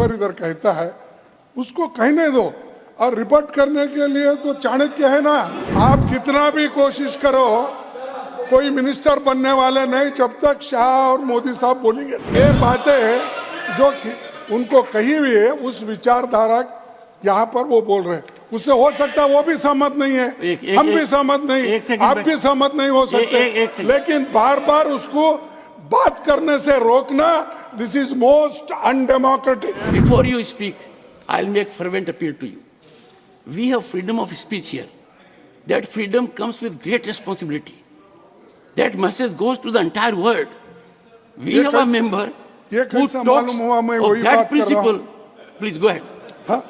Member इधर कहता है उसको कहने दो, और रिपोर्ट करने के लिए तो चाणक्य है ना। आप कितना भी कोशिश करो, कोई मिनिस्टर बनने वाले नहीं जब तक शाह और मोदी साहब बोलेंगे। ये बातें जो उनको कही हुई है उस विचारधारा यहाँ पर वो बोल रहे हैं, उससे हो सकता है वो भी सहमत नहीं है, हम भी सहमत नहीं, आप भी सहमत नहीं हो सकते, लेकिन बार बार उसको बात करने से रोकना, this is most undemocratic. Before you speak, I will make fervent appeal to you. We have freedom of speech here. That freedom comes with great responsibility. That message goes to the entire world. We have a member ये कैसा मालूम हुआ मैं वही बात कर रहा हूँ। Please go ahead. हाँ?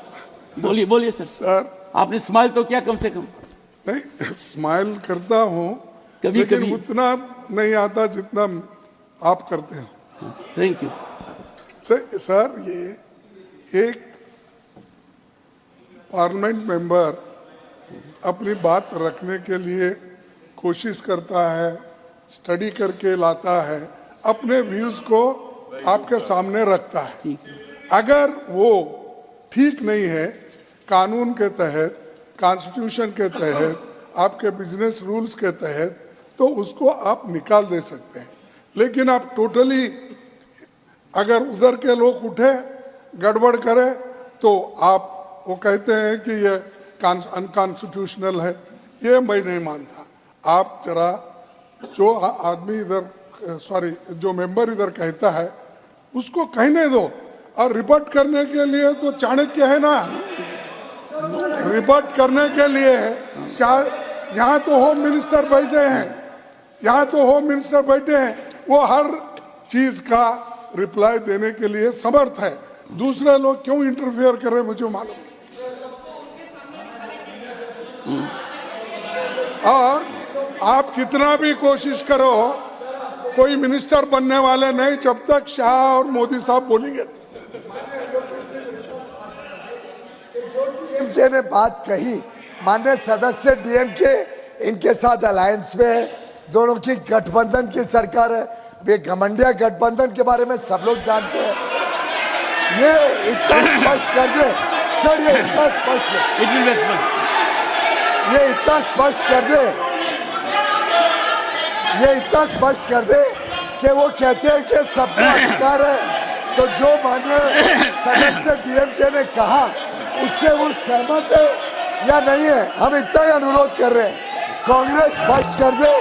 बोलिए सर। आपने स्माइल तो किया कम से कम। नहीं, स्माइल करता हूँ कभी लेकिन कभी उतना नहीं आता जितना आप करते हैं। Thank you sir. ये एक पार्लियामेंट मेंबर अपनी बात रखने के लिए कोशिश करता है, स्टडी करके लाता है, अपने व्यूज को आपके सामने रखता है। अगर वो ठीक नहीं है कानून के तहत, कॉन्स्टिट्यूशन के तहत, आपके बिजनेस रूल्स के तहत, तो उसको आप निकाल दे सकते हैं। लेकिन आप टोटली अगर उधर के लोग उठे गड़बड़ करे तो आप वो कहते हैं कि ये अनकॉन्स्टिट्यूशनल है, ये मैं नहीं मानता। आप जरा जो आदमी इधर जो मेंबर इधर कहता है उसको कहने दो, और रिपोर्ट करने के लिए तो चाणक्य है ना। रिपोर्ट करने के लिए यहाँ तो होम मिनिस्टर बैठे हैं, वो हर चीज का रिप्लाई देने के लिए समर्थ है। दूसरे लोग क्यों इंटरफेयर कर रहे हैं मुझे मालूम नहीं। और आप कितना भी कोशिश करो, कोई मिनिस्टर बनने वाले नहीं जब तक शाह और मोदी साहब बोलेंगे। डीएमके ने बात कही, माननीय सदस्य डीएमके इनके साथ अलायंस में है, दोनों की गठबंधन की सरकार है। ये घमंडिया गठबंधन के बारे में सब लोग जानते हैं। ये इतना स्पष्ट कर दे सर, ये इतना स्पष्ट कर दे कि वो कहते हैं कि सबका अधिकार है। तो जो माननीय सदस्य डीएमके ने कहा उससे वो सहमत है या नहीं है, हम इतना ही अनुरोध कर रहे हैं। कांग्रेस स्पष्ट कर दे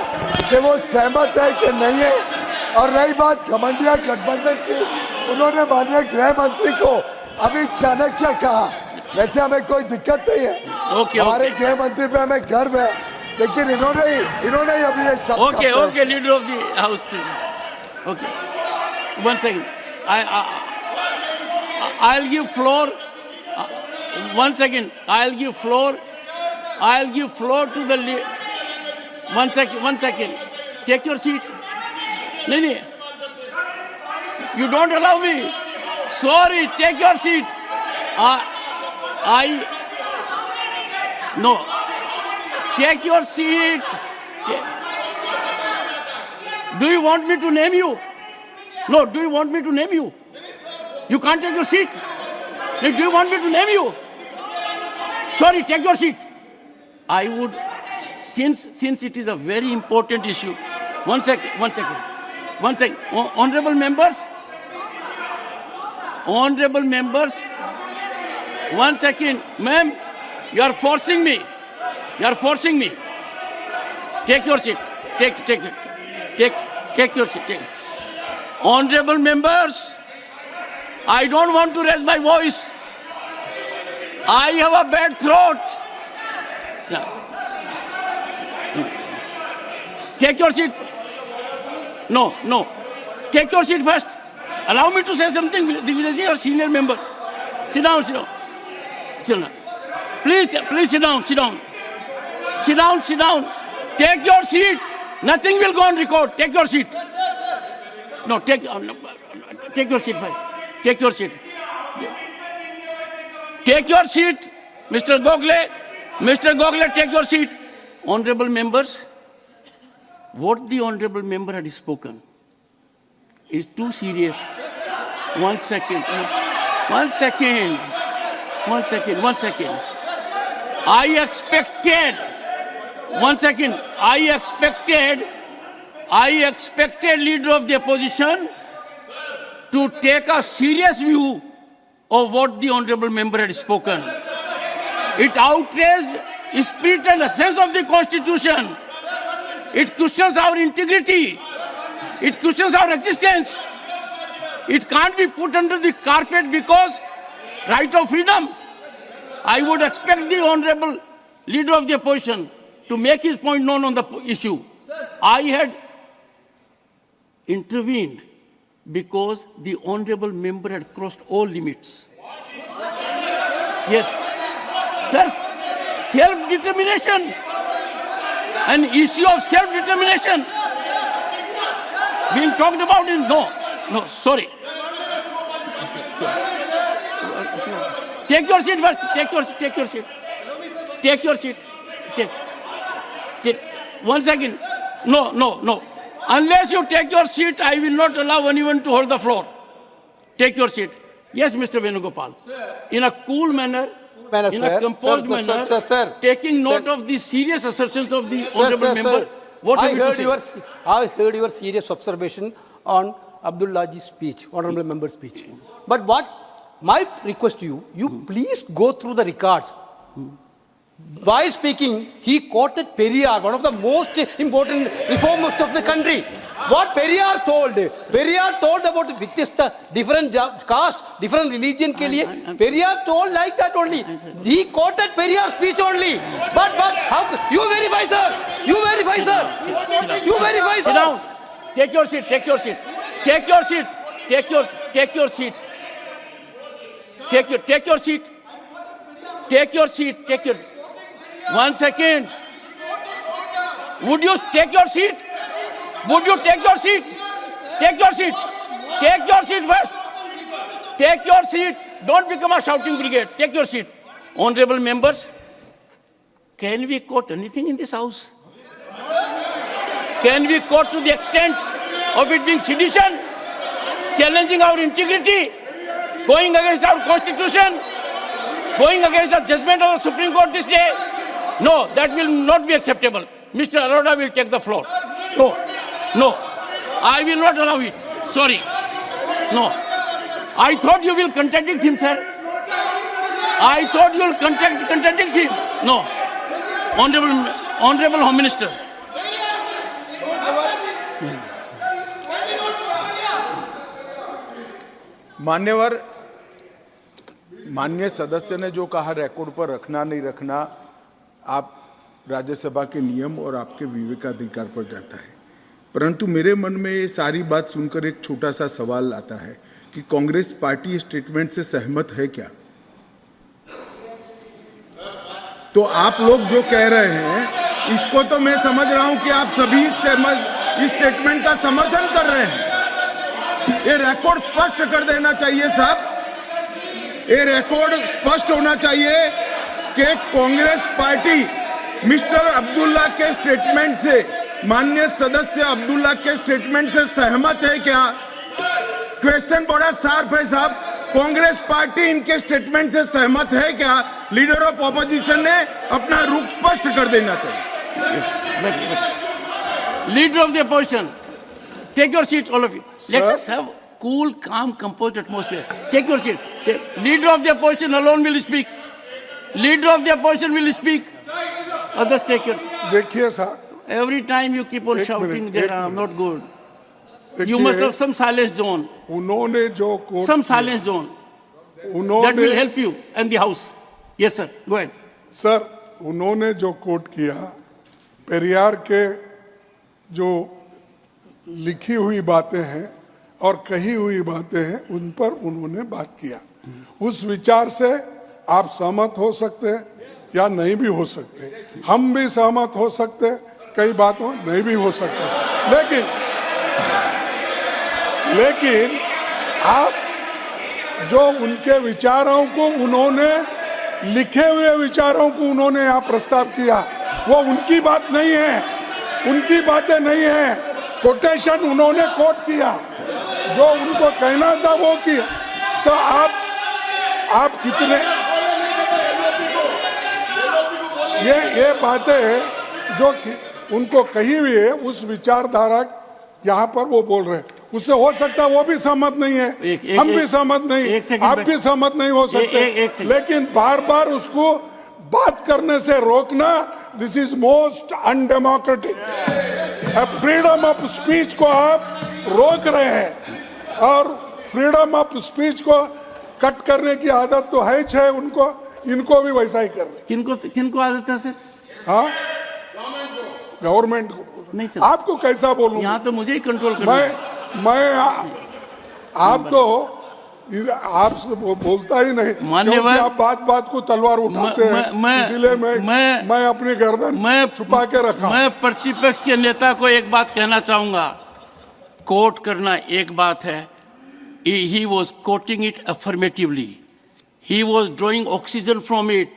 कि वो सहमत है कि नहीं है। और रही बात घमंडिया गठबंधन की, उन्होंने माननीय गृह मंत्री को अभी चाणक्य कहा। वैसे हमें कोई दिक्कत नहीं है, हमारे गृह मंत्री पे हमें गर्व है, लेकिन इन्होंने ही अभी ये शब्द okay leader of the house please. Okay, one second, I'll give floor. One second, I'll give floor to the. One second. Take your seat. No. You don't allow me. Sorry, take your seat. No. Take your seat. Do you want me to name you? No, do you want me to name you? You can't take your seat. Do you want me to name you? Sorry, take your seat. I would, since it is a very important issue. One second. Honorable members, 1 second. Ma'am, you are forcing me. Take your seat. Take your seat. Honorable members, I don't want to raise my voice. I have a bad throat. Take your seat. No. Take your seat first. Allow me to say something. This is your senior member. Sit down. Please sit down. Take your seat. Nothing will go on record. Take your seat. No, take your seat first. Take your seat. Mr. Gokhale, take your seat. Honorable members, what the honorable member had spoken is too serious. 1 second. One second. I expected leader of the opposition to take a serious view of what the honorable member had spoken. It outraged the spirit and essence of the Constitution. It questions our integrity. It questions our existence. It can't be put under the carpet because right of freedom. I would expect the honorable leader of the opposition to make his point known on the issue. I had intervened because the honorable member had crossed all limits. Yes. Sir, self-determination. An issue of self-determination being talked about is no, sorry. Take your seat first. Take your seat. Take. 1 second. No. Unless you take your seat, I will not allow anyone to hold the floor. Take your seat. Yes, Mr. Venugopal. In a cool manner, in a composed manner, taking note of the serious assertions of the honorable member. What I heard your serious observation on Abdullahji's speech, honorable member's speech. But what my request to you, you please go through the records. While speaking, he quoted Periyar, one of the most important reformers of the country. What Periyar told about different caste, different religion ke liye, Periyar told like that only. He quoted Periyar's speech only. But how you verify, sir? You verify, sir? Sit down. Take your seat. Take your seat. Take your 1 second. Would you take your seat? Would you take your seat? Take your seat. Take your seat first. Take your seat. Don't become a shouting brigade. Take your seat. Honorable members, can we quote anything in this house? Can we quote to the extent of it being sedition, challenging our integrity, going against our constitution, going against the judgment of the Supreme Court this day? No, that will not be acceptable. Mr. Arora will take the floor. No, I will not allow it. Sorry. No. I thought you will contradict him, sir. I thought you will contradict him. No. Honorable Home Minister. माननीय सदस्य ने जो कहा record पर रखना नहीं रखना आप राज्यसभा के नियम और आपके विवेकाधिकार पर जाता है, परंतु मेरे मन में ये सारी बात सुनकर एक छोटा सा सवाल आता है कि कांग्रेस पार्टी स्टेटमेंट से सहमत है क्या? तो आप लोग जो कह रहे हैं इसको तो मैं समझ रहा हूं कि आप सभी इस स्टेटमेंट का समर्थन कर रहे हैं। ये रिकॉर्ड स्पष्ट कर देना चाहिए साहब, ये रिकॉर्ड स्पष्ट होना चाहिए कि कांग्रेस पार्टी मिस्टर अब्दुल्ला के स्टेटमेंट से, माननीय सदस्य अब्दुल्ला के स्टेटमेंट से सहमत है क्या? क्वेश्चन बड़ा शार्प है साहब। कांग्रेस पार्टी इनके स्टेटमेंट से सहमत है क्या? लीडर ऑफ ऑपोजिशन ने अपना रुख स्पष्ट कर देना चाहिए। Leader of the opposition, take your seat, all of you. Let us have cool, calm, composed atmosphere. Take your seat. Leader of the opposition alone will speak. Leader of the opposition will speak. Others take your seat. देखिए साहब, Every time you keep on shouting, minute, there are not good. You must have some silence zone. उन्होंने जो coat Some silence zone. That will help you and the house. Yes, sir. Go ahead. Sir, उन्होंने जो coat किया, पेरियार के जो लिखी हुई बातें हैं और कही हुई बातें हैं, उन पर उन्होंने बात किया। उस विचार से आप सहमत हो सकते हैं या नहीं भी हो सकते, हम भी सहमत हो सकते, कई बातों नहीं भी हो सकते, लेकिन आप जो उनके विचारों को, उन्होंने लिखे हुए विचारों को उन्होंने यहाँ प्रस्ताव किया, वो उनकी बात नहीं है, उनकी बातें नहीं है। कोटेशन उन्होंने कोट किया, जो उनको कहना था वो किया। तो आप आप कितने ये बातें जो उनको कही हुई है उस विचारधारा यहाँ पर वो बोल रहे हैं, उससे हो सकता है वो भी सहमत नहीं है, हम भी सहमत नहीं, आप भी सहमत नहीं हो सकते, लेकिन बार बार उसको बात करने से रोकना, this is most undemocratic. Freedom of speech को आप रोक रहे हैं और फ्रीडम ऑफ स्पीच को कट करने की आदत तो है ही है उनको, इनको भी वैसा ही कर रहे हैं। किनको आदत है सर? हाँ, गवर्नमेंट को बोलो। नहीं सर, आपको कैसा बोलूं? यहाँ तो मुझे ही कंट्रोल करना है। मैं आप तो आपसे बोलता ही नहीं, मान्यवर, आप बात को तलवार उठाते हैं, इसलिए मैं अपनी गर्दन छुपा के रखा। मैं प्रतिपक्ष के नेता को एक बात कहना चाहूंगा, कोट करना एक बात है, he was quoting it affirmatively, he was drawing oxygen from it,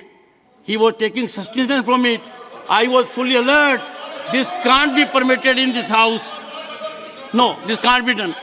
he was taking sustenance from it. I was fully alert. This can't be permitted in this house. No, this can't be done.